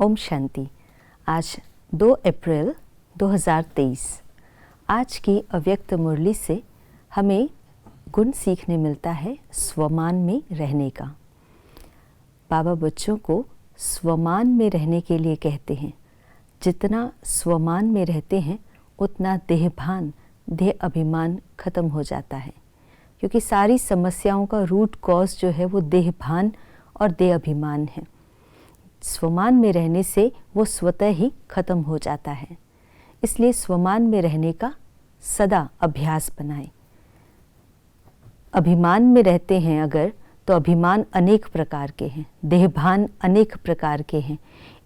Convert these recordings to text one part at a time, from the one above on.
ओम शांति। आज 2 अप्रैल 2023। आज की अव्यक्त मुरली से हमें गुण सीखने मिलता है स्वमान में रहने का। बाबा बच्चों को स्वमान में रहने के लिए कहते हैं। जितना स्वमान में रहते हैं उतना देहभान, देह अभिमान खत्म हो जाता है, क्योंकि सारी समस्याओं का रूट कॉज जो है वो देहभान और देह अभिमान है। स्वमान में रहने से वो स्वतः ही खत्म हो जाता है। इसलिए स्वमान में रहने का सदा अभ्यास बनाएं। अभिमान में रहते हैं अगर, तो अभिमान अनेक प्रकार के हैं, देहभान अनेक प्रकार के हैं।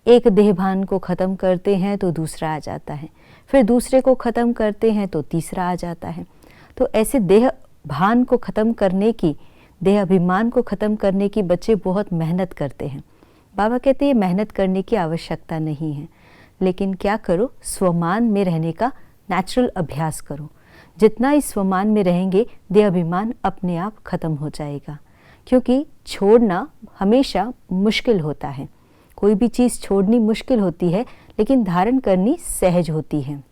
एक देहभान को ख़त्म करते हैं तो दूसरा आ जाता है, फिर दूसरे को ख़त्म करते हैं तो तीसरा आ जाता है। तो ऐसे देहभान को ख़त्म करने की, देह अभिमान को ख़त्म करने की बच्चे बहुत मेहनत करते हैं। बाबा कहते हैं मेहनत करने की आवश्यकता नहीं है, लेकिन क्या करो, स्वमान में रहने का नेचुरल अभ्यास करो। जितना इस स्वमान में रहेंगे देह अभिमान अपने आप खत्म हो जाएगा, क्योंकि छोड़ना हमेशा मुश्किल होता है। कोई भी चीज़ छोड़नी मुश्किल होती है, लेकिन धारण करनी सहज होती है।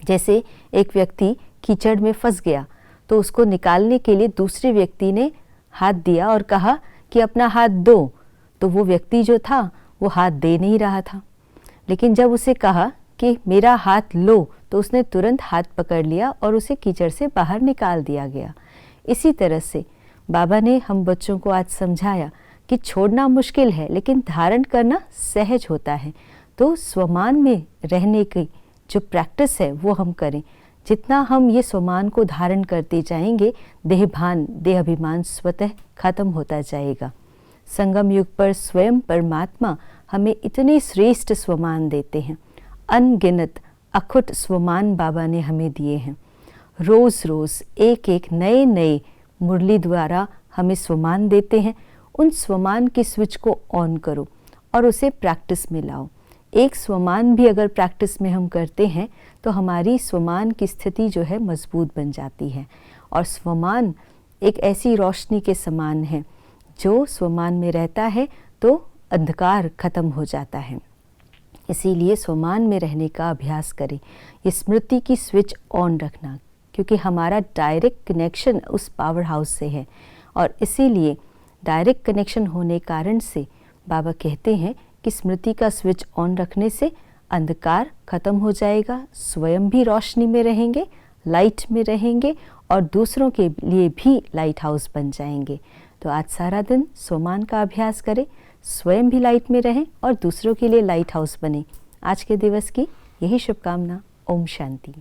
जैसे एक व्यक्ति कीचड़ में फंस गया तो उसको निकालने के लिए दूसरे व्यक्ति ने हाथ दिया और कहा कि अपना हाथ दो, तो वो व्यक्ति जो था वो हाथ दे नहीं रहा था। लेकिन जब उसे कहा कि मेरा हाथ लो, तो उसने तुरंत हाथ पकड़ लिया और उसे कीचड़ से बाहर निकाल दिया गया। इसी तरह से बाबा ने हम बच्चों को आज समझाया कि छोड़ना मुश्किल है, लेकिन धारण करना सहज होता है। तो स्वमान में रहने की जो प्रैक्टिस है वो हम करें। जितना हम ये स्वमान को धारण करते जाएंगे, देहभान, देह अभिमान स्वतः खत्म होता जाएगा। संगम युग पर स्वयं परमात्मा हमें इतने श्रेष्ठ स्वमान देते हैं। अनगिनत अखुट स्वमान बाबा ने हमें दिए हैं। रोज़ रोज़ एक एक नए नए मुरली द्वारा हमें स्वमान देते हैं। उन स्वमान की स्विच को ऑन करो और उसे प्रैक्टिस में लाओ। एक स्वमान भी अगर प्रैक्टिस में हम करते हैं तो हमारी स्वमान की स्थिति जो है मजबूत बन जाती है। और स्वमान एक ऐसी रोशनी के समान है, जो स्वमान में रहता है तो अंधकार खत्म हो जाता है। इसीलिए स्वमान में रहने का अभ्यास करें। ये स्मृति की स्विच ऑन रखना, क्योंकि हमारा डायरेक्ट कनेक्शन उस पावर हाउस से है। और इसीलिए डायरेक्ट कनेक्शन होने कारण से बाबा कहते हैं कि स्मृति का स्विच ऑन रखने से अंधकार खत्म हो जाएगा, स्वयं भी रोशनी में रहेंगे, लाइट में रहेंगे और दूसरों के लिए भी लाइट हाउस बन जाएंगे। तो आज सारा दिन स्वमान का अभ्यास करें, स्वयं भी लाइट में रहें और दूसरों के लिए लाइट हाउस बने। आज के दिवस की यही शुभकामना। ओम शांति।